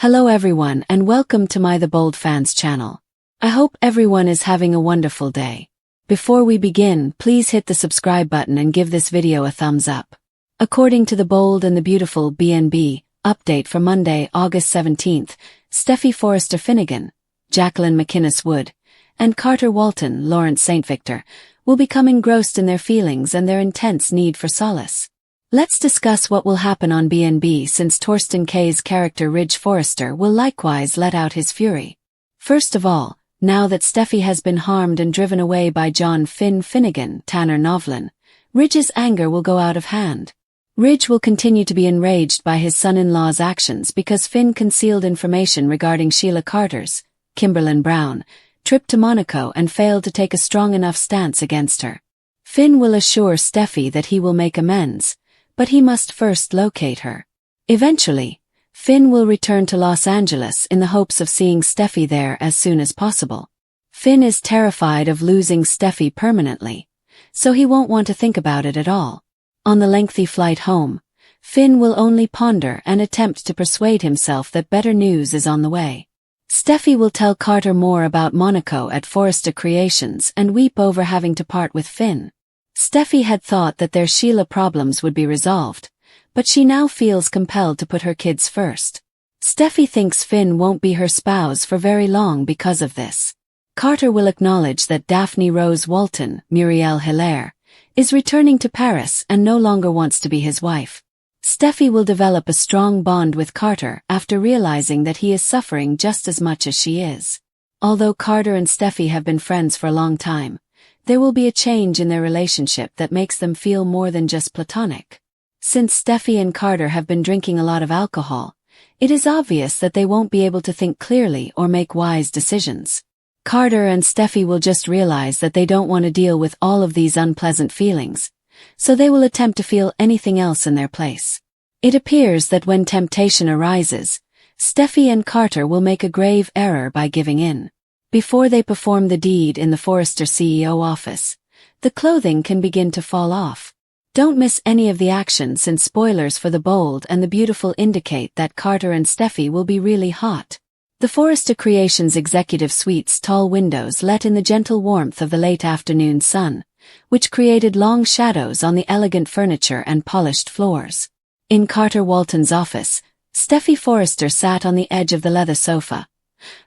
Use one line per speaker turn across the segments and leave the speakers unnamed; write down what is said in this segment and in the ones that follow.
Hello everyone and welcome to my The Bold Fans channel. I hope everyone is having a wonderful day. Before we begin, please hit the subscribe button and give this video a thumbs up. According to The Bold and the Beautiful B&B update for Monday, August 17th, Steffy Forrester Finnegan, Jacqueline McInnes Wood, and Carter Walton Lawrence St. Victor will become engrossed in their feelings and their intense need for solace. Let's discuss what will happen on B&B since Torsten K's character Ridge Forrester will likewise let out his fury. First of all, now that Steffy has been harmed and driven away by John Finn Finnegan, Tanner Novlin, Ridge's anger will go out of hand. Ridge will continue to be enraged by his son-in-law's actions because Finn concealed information regarding Sheila Carter's, Kimberlyn Brown, trip to Monaco and failed to take a strong enough stance against her. Finn will assure Steffy that he will make amends, but he must first locate her. Eventually, Finn will return to Los Angeles in the hopes of seeing Steffy there as soon as possible. Finn is terrified of losing Steffy permanently, so he won't want to think about it at all. On the lengthy flight home, Finn will only ponder and attempt to persuade himself that better news is on the way. Steffy will tell Carter more about Monaco at Forrester Creations and weep over having to part with Finn. Steffy had thought that their Sheila problems would be resolved, but she now feels compelled to put her kids first. Steffy thinks Finn won't be her spouse for very long because of this. Carter will acknowledge that Daphne Rose Walton, Muriel Hilaire, is returning to Paris and no longer wants to be his wife. Steffy will develop a strong bond with Carter after realizing that he is suffering just as much as she is. Although Carter and Steffy have been friends for a long time, there will be a change in their relationship that makes them feel more than just platonic. Since Steffy and Carter have been drinking a lot of alcohol, it is obvious that they won't be able to think clearly or make wise decisions. Carter and Steffy will just realize that they don't want to deal with all of these unpleasant feelings, so they will attempt to feel anything else in their place. It appears that when temptation arises, Steffy and Carter will make a grave error by giving in. Before they perform the deed in the Forrester CEO office, the clothing can begin to fall off. Don't miss any of the action since spoilers for The Bold and the Beautiful indicate that Carter and Steffy will be really hot. The Forrester Creations executive suite's tall windows let in the gentle warmth of the late afternoon sun, which created long shadows on the elegant furniture and polished floors. In Carter Walton's office, Steffy Forrester sat on the edge of the leather sofa,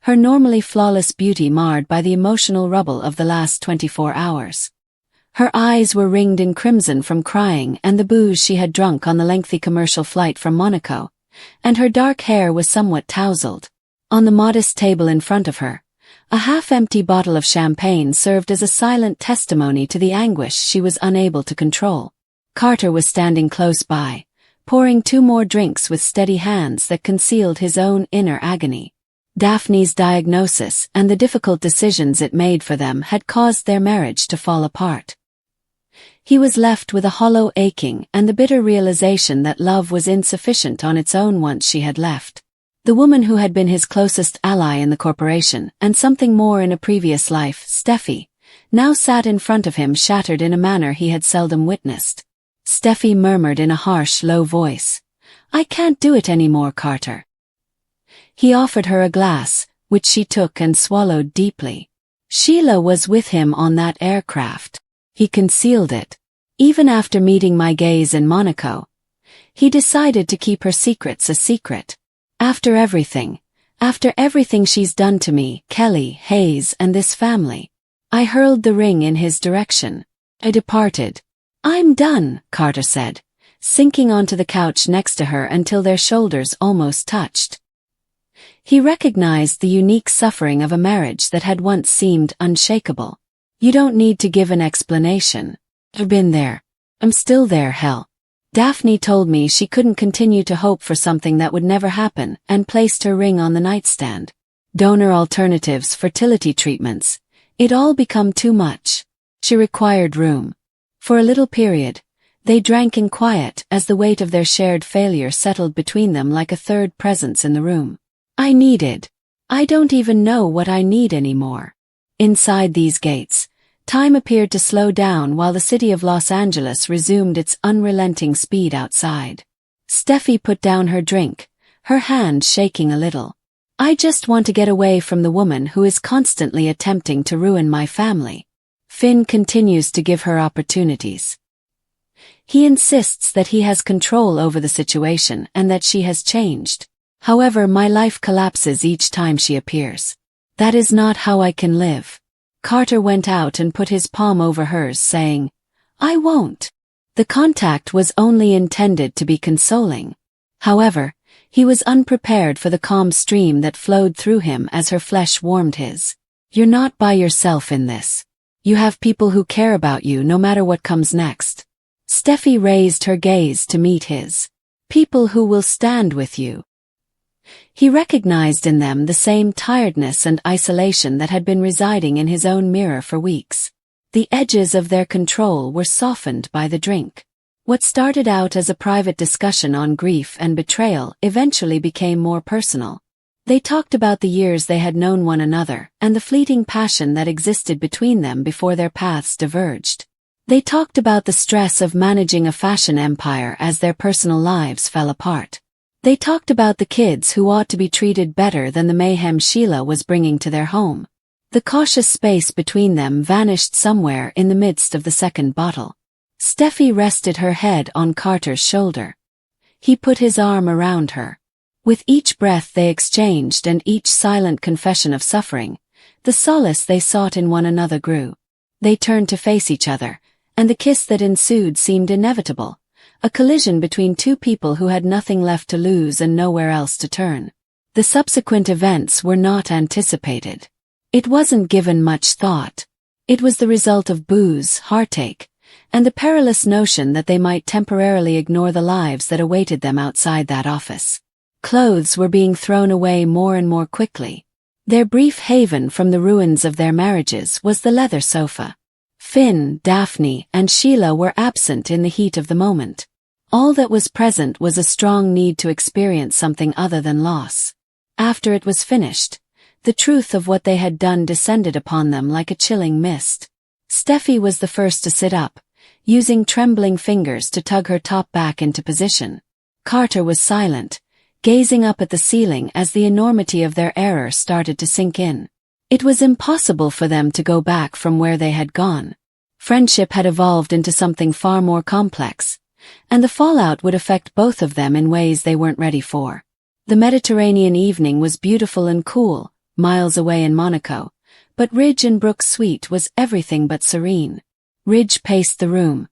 her normally flawless beauty marred by the emotional rubble of the last 24 hours. Her eyes were ringed in crimson from crying and the booze she had drunk on the lengthy commercial flight from Monaco, and her dark hair was somewhat tousled. On the modest table in front of her, a half-empty bottle of champagne served as a silent testimony to the anguish she was unable to control. Carter was standing close by, pouring 2 more drinks with steady hands that concealed his own inner agony. Daphne's diagnosis and the difficult decisions it made for them had caused their marriage to fall apart. He was left with a hollow aching and the bitter realization that love was insufficient on its own once she had left. The woman who had been his closest ally in the corporation and something more in a previous life, Steffy, now sat in front of him shattered in a manner he had seldom witnessed. Steffy murmured in a harsh, low voice, "I can't do it anymore, Carter." He offered her a glass, which she took and swallowed deeply. Sheila was with him on that aircraft. He concealed it. Even after meeting my gaze in Monaco, he decided to keep her secrets a secret. After everything she's done to me, Kelly, Hayes, and this family, I hurled the ring in his direction. I departed. "I'm done," Carter said, sinking onto the couch next to her until their shoulders almost touched. He recognized the unique suffering of a marriage that had once seemed unshakable. "You don't need to give an explanation. I've been there. I'm still there, hell. Daphne told me she couldn't continue to hope for something that would never happen and placed her ring on the nightstand. Donor alternatives, fertility treatments. It all become too much. She required room." For a little period, they drank in quiet as the weight of their shared failure settled between them like a third presence in the room. I don't even know what I need anymore. Inside these gates, time appeared to slow down while the city of Los Angeles resumed its unrelenting speed outside. Steffy put down her drink, her hand shaking a little. I just want to get away from the woman who is constantly attempting to ruin my family. Finn continues to give her opportunities. He insists that he has control over the situation and that she has changed. However, my life collapses each time she appears. That is not how I can live. Carter went out and put his palm over hers, saying, I won't. The contact was only intended to be consoling. However, he was unprepared for the calm stream that flowed through him as her flesh warmed his. You're not by yourself in this. You have people who care about you no matter what comes next. Steffy raised her gaze to meet his. People who will stand with you. He recognized in them the same tiredness and isolation that had been residing in his own mirror for weeks. The edges of their control were softened by the drink. What started out as a private discussion on grief and betrayal eventually became more personal. They talked about the years they had known one another and the fleeting passion that existed between them before their paths diverged. They talked about the stress of managing a fashion empire as their personal lives fell apart. They talked about the kids who ought to be treated better than the mayhem Sheila was bringing to their home. The cautious space between them vanished somewhere in the midst of the second bottle. Steffy rested her head on Carter's shoulder. He put his arm around her. With each breath they exchanged and each silent confession of suffering, the solace they sought in one another grew. They turned to face each other, and the kiss that ensued seemed inevitable, a collision between two people who had nothing left to lose and nowhere else to turn. The subsequent events were not anticipated. It wasn't given much thought. It was the result of booze, heartache, and the perilous notion that they might temporarily ignore the lives that awaited them outside that office. Clothes were being thrown away more and more quickly. Their brief haven from the ruins of their marriages was the leather sofa. Finn, Daphne, and Sheila were absent in the heat of the moment. All that was present was a strong need to experience something other than loss. After it was finished, the truth of what they had done descended upon them like a chilling mist. Steffy was the first to sit up, using trembling fingers to tug her top back into position. Carter was silent, gazing up at the ceiling as the enormity of their error started to sink in. It was impossible for them to go back from where they had gone. Friendship had evolved into something far more complex, and the fallout would affect both of them in ways they weren't ready for. The Mediterranean evening was beautiful and cool, miles away in Monaco, but Ridge and Brooke's suite was everything but serene. Ridge paced the room,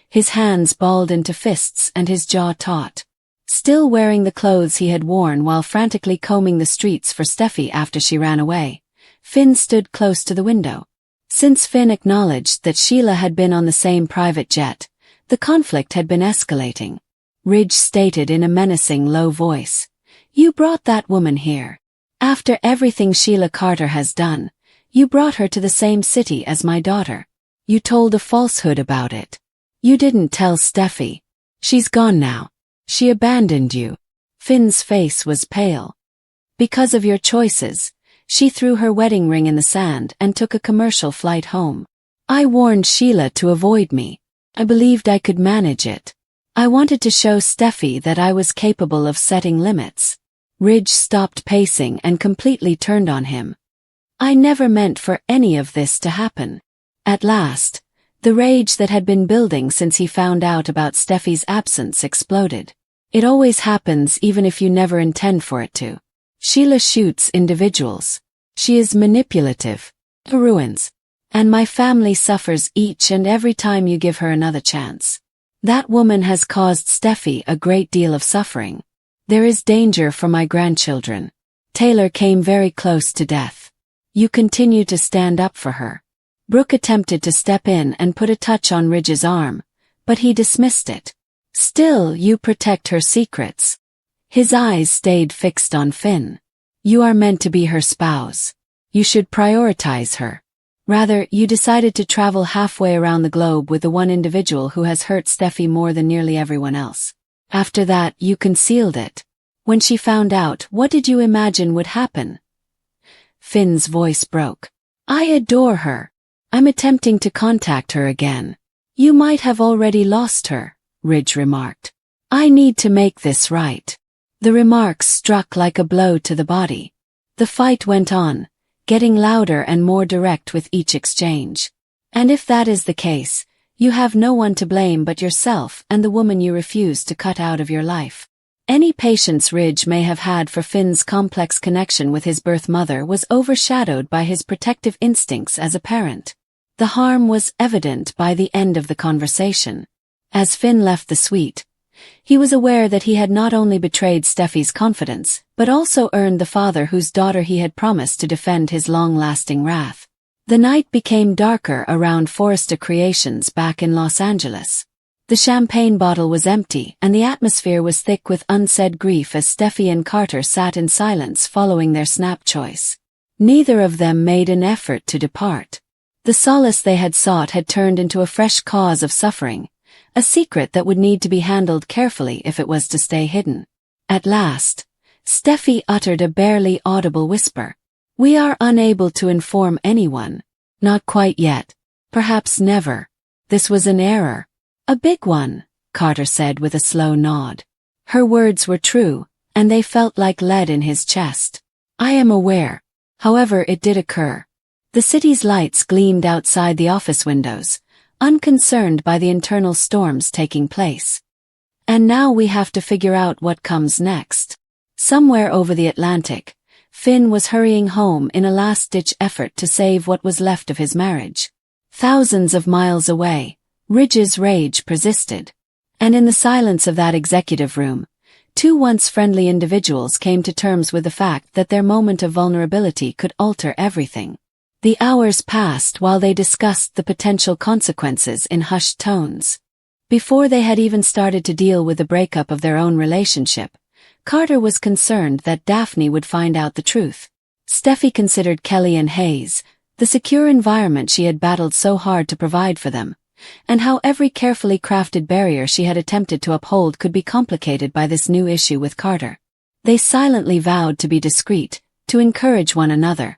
his hands balled into fists and his jaw taut. Still wearing the clothes he had worn while frantically combing the streets for Steffy after she ran away, Finn stood close to the window. Since Finn acknowledged that Sheila had been on the same private jet, the conflict had been escalating. Ridge stated in a menacing low voice, "You brought that woman here. After everything Sheila Carter has done, you brought her to the same city as my daughter. You told a falsehood about it. You didn't tell Steffy. She's gone now. She abandoned you." Finn's face was pale. "Because of your choices, she threw her wedding ring in the sand and took a commercial flight home. I warned Sheila to avoid me. I believed I could manage it. I wanted to show Steffy that I was capable of setting limits." Ridge stopped pacing and completely turned on him. "I never meant for any of this to happen." At last, the rage that had been building since he found out about Steffy's absence exploded. "It always happens even if you never intend for it to. Sheila shoots individuals. She is manipulative. Ruins. And my family suffers each and every time you give her another chance. That woman has caused Steffy a great deal of suffering. There is danger for my grandchildren. Taylor came very close to death. You continue to stand up for her." Brooke attempted to step in and put a touch on Ridge's arm, but he dismissed it. "Still, you protect her secrets." His eyes stayed fixed on Finn. "You are meant to be her spouse. You should prioritize her. Rather, you decided to travel halfway around the globe with the one individual who has hurt Steffy more than nearly everyone else. After that, you concealed it. When she found out, what did you imagine would happen?" Finn's voice broke. "I adore her. I'm attempting to contact her again." "You might have already lost her," Ridge remarked. "I need to make this right." The remarks struck like a blow to the body. The fight went on, getting louder and more direct with each exchange. And if that is the case, you have no one to blame but yourself and the woman you refuse to cut out of your life. Any patience Ridge may have had for Finn's complex connection with his birth mother was overshadowed by his protective instincts as a parent. The harm was evident by the end of the conversation. As Finn left the suite, he was aware that he had not only betrayed Steffy's confidence, but also earned the father whose daughter he had promised to defend his long-lasting wrath. The night became darker around Forrester Creations back in Los Angeles. The champagne bottle was empty and the atmosphere was thick with unsaid grief as Steffy and Carter sat in silence following their snap choice. Neither of them made an effort to depart. The solace they had sought had turned into a fresh cause of suffering, a secret that would need to be handled carefully if it was to stay hidden. At last, Steffy uttered a barely audible whisper. "We are unable to inform anyone. Not quite yet. Perhaps never. This was an error. A big one," Carter said with a slow nod. Her words were true, and they felt like lead in his chest. "I am aware. However, it did occur." The city's lights gleamed outside the office windows, unconcerned by the internal storms taking place. "And now we have to figure out what comes next." Somewhere over the Atlantic, Finn was hurrying home in a last-ditch effort to save what was left of his marriage. Thousands of miles away, Ridge's rage persisted. And in the silence of that executive room, two once friendly individuals came to terms with the fact that their moment of vulnerability could alter everything. The hours passed while they discussed the potential consequences in hushed tones. Before they had even started to deal with the breakup of their own relationship, Carter was concerned that Daphne would find out the truth. Steffy considered Kelly and Hayes, the secure environment she had battled so hard to provide for them, and how every carefully crafted barrier she had attempted to uphold could be complicated by this new issue with Carter. They silently vowed to be discreet, to encourage one another,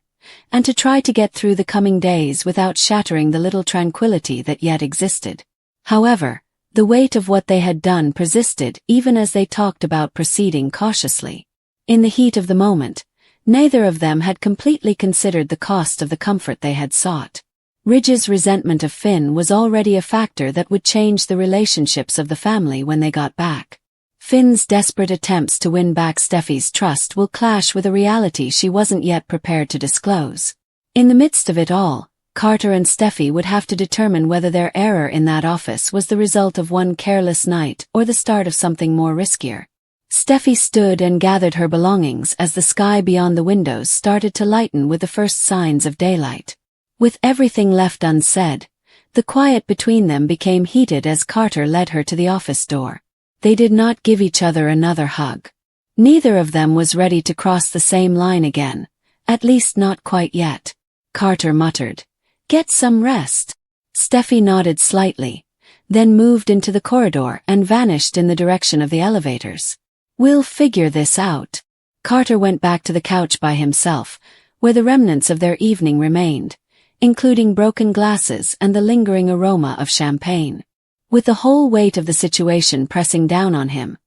and to try to get through the coming days without shattering the little tranquility that yet existed. However, the weight of what they had done persisted even as they talked about proceeding cautiously. In the heat of the moment, neither of them had completely considered the cost of the comfort they had sought. Ridge's resentment of Finn was already a factor that would change the relationships of the family when they got back. Finn's desperate attempts to win back Steffy's trust will clash with a reality she wasn't yet prepared to disclose. In the midst of it all, Carter and Steffy would have to determine whether their error in that office was the result of one careless night or the start of something more riskier. Steffy stood and gathered her belongings as the sky beyond the windows started to lighten with the first signs of daylight. With everything left unsaid, the quiet between them became heated as Carter led her to the office door. They did not give each other another hug. Neither of them was ready to cross the same line again, at least not quite yet. Carter muttered, "Get some rest." Steffy nodded slightly, then moved into the corridor and vanished in the direction of the elevators. "We'll figure this out." Carter went back to the couch by himself, where the remnants of their evening remained, including broken glasses and the lingering aroma of champagne. With the whole weight of the situation pressing down on him,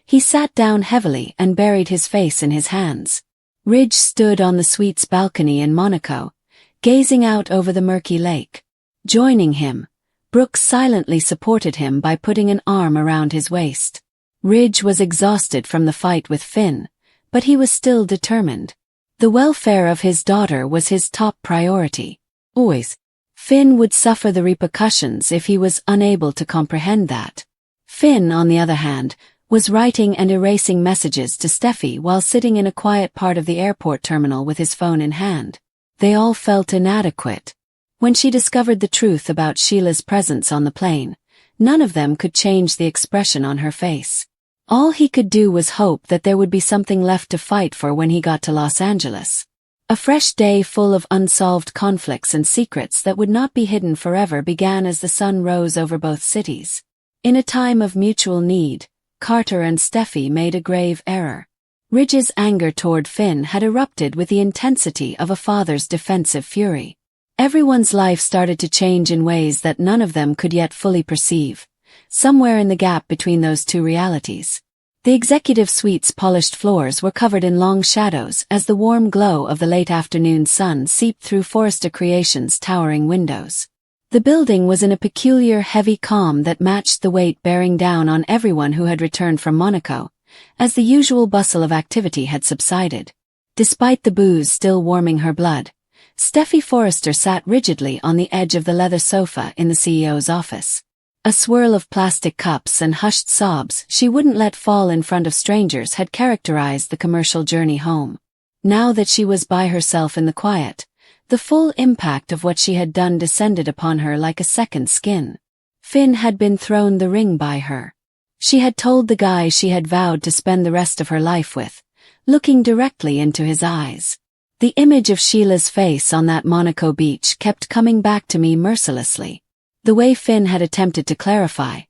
he sat down heavily and buried his face in his hands. Ridge stood on the suite's balcony in Monaco, gazing out over the murky lake. Joining him, Brooks silently supported him by putting an arm around his waist. Ridge was exhausted from the fight with Finn, but he was still determined. The welfare of his daughter was his top priority. Always. Finn would suffer the repercussions if he was unable to comprehend that. Finn, on the other hand, was writing and erasing messages to Steffy while sitting in a quiet part of the airport terminal with his phone in hand. They all felt inadequate. When she discovered the truth about Sheila's presence on the plane, none of them could change the expression on her face. All he could do was hope that there would be something left to fight for when he got to Los Angeles. A fresh day full of unsolved conflicts and secrets that would not be hidden forever began as the sun rose over both cities. In a time of mutual need, Carter and Steffy made a grave error. Ridge's anger toward Finn had erupted with the intensity of a father's defensive fury. Everyone's life started to change in ways that none of them could yet fully perceive, somewhere in the gap between those two realities. The executive suite's polished floors were covered in long shadows as the warm glow of the late afternoon sun seeped through Forrester Creations' towering windows. The building was in a peculiar heavy calm that matched the weight bearing down on everyone who had returned from Monaco, as the usual bustle of activity had subsided. Despite the booze still warming her blood, Steffy Forrester sat rigidly on the edge of the leather sofa in the CEO's office. A swirl of plastic cups and hushed sobs she wouldn't let fall in front of strangers had characterized the commercial journey home. Now that she was by herself in the quiet, the full impact of what she had done descended upon her like a second skin. Finn had been thrown the ring by her. She had told the guy she had vowed to spend the rest of her life with, looking directly into his eyes. The image of Sheila's face on that Monaco beach kept coming back to me mercilessly. The way Finn had attempted to clarify,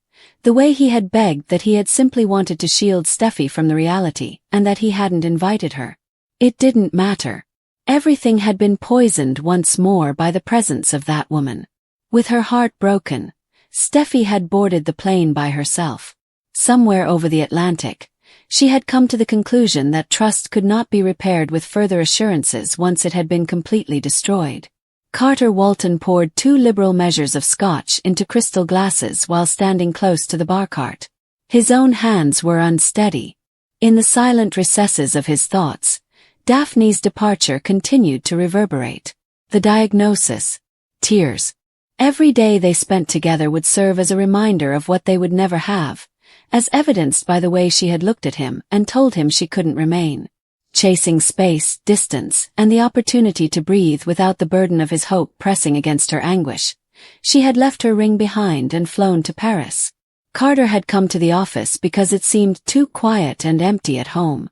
the way he had begged that he had simply wanted to shield Steffy from the reality and that he hadn't invited her. It didn't matter. Everything had been poisoned once more by the presence of that woman. With her heart broken, Steffy had boarded the plane by herself. Somewhere over the Atlantic, she had come to the conclusion that trust could not be repaired with further assurances once it had been completely destroyed. Carter Walton poured 2 liberal measures of scotch into crystal glasses while standing close to the bar cart. His own hands were unsteady. In the silent recesses of his thoughts, Daphne's departure continued to reverberate. The diagnosis, tears. Every day they spent together would serve as a reminder of what they would never have, as evidenced by the way she had looked at him and told him she couldn't remain. Chasing space, distance, and the opportunity to breathe without the burden of his hope pressing against her anguish, she had left her ring behind and flown to Paris. Carter had come to the office because it seemed too quiet and empty at home.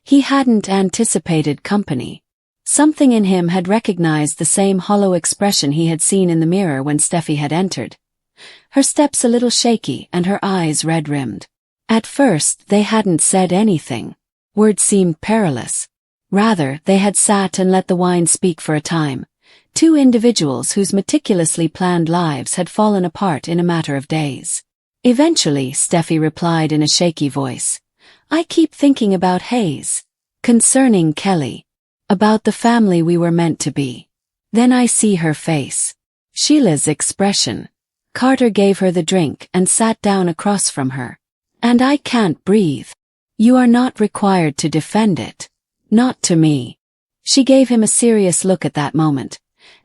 He hadn't anticipated company. Something in him had recognized the same hollow expression he had seen in the mirror when Steffy had entered. Her steps a little shaky and her eyes red-rimmed. At first they hadn't said anything. Words seemed perilous. Rather, they had sat and let the wine speak for a time. 2 individuals whose meticulously planned lives had fallen apart in a matter of days. Eventually, Steffy replied in a shaky voice. I keep thinking about Hayes. Concerning Kelly. About the family we were meant to be. Then I see her face. Sheila's expression. Carter gave her the drink and sat down across from her. And I can't breathe. You are not required to defend it. Not to me. She gave him a serious look at that moment,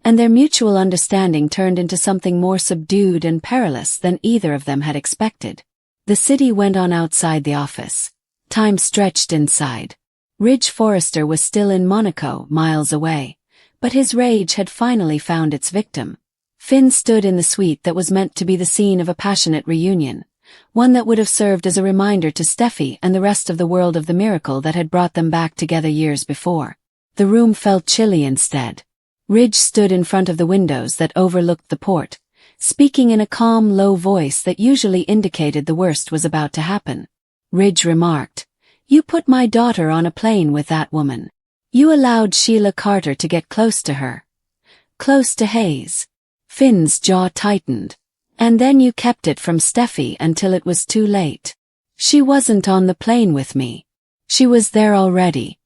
and their mutual understanding turned into something more subdued and perilous than either of them had expected. The city went on outside the office. Time stretched inside. Ridge Forrester was still in Monaco, miles away, but his rage had finally found its victim. Finn stood in the suite that was meant to be the scene of a passionate reunion, one that would have served as a reminder to Steffy and the rest of the world of the miracle that had brought them back together years before. The room felt chilly instead. Ridge stood in front of the windows that overlooked the port, speaking in a calm, low voice that usually indicated the worst was about to happen. Ridge remarked, You put my daughter on a plane with that woman. You allowed Sheila Carter to get close to her. Close to Hayes. Finn's jaw tightened. And then you kept it from Steffy until it was too late. She wasn't on the plane with me. She was there already.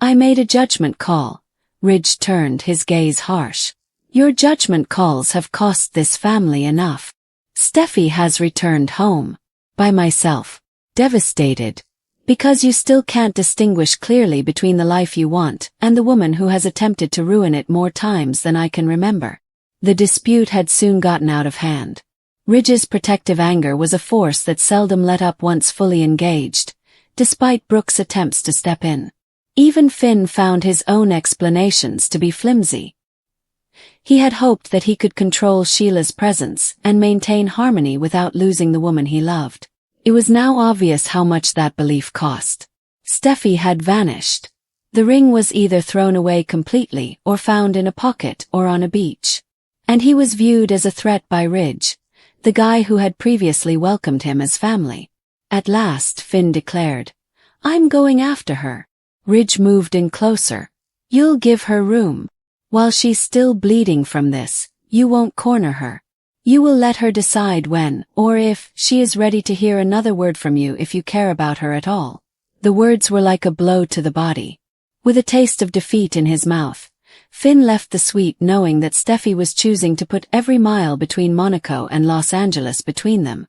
I made a judgment call. Ridge turned, his gaze harsh. Your judgment calls have cost this family enough. Steffy has returned home. By myself. Devastated. Because you still can't distinguish clearly between the life you want and the woman who has attempted to ruin it more times than I can remember. The dispute had soon gotten out of hand. Ridge's protective anger was a force that seldom let up once fully engaged, despite Brooke's attempts to step in. Even Finn found his own explanations to be flimsy. He had hoped that he could control Sheila's presence and maintain harmony without losing the woman he loved. It was now obvious how much that belief cost. Steffy had vanished. The ring was either thrown away completely or found in a pocket or on a beach. And he was viewed as a threat by Ridge, the guy who had previously welcomed him as family. At last, Finn declared, I'm going after her. Ridge moved in closer. You'll give her room. While she's still bleeding from this, you won't corner her. You will let her decide when, or if, she is ready to hear another word from you if you care about her at all." The words were like a blow to the body. With a taste of defeat in his mouth, Finn left the suite knowing that Steffy was choosing to put every mile between Monaco and Los Angeles between them.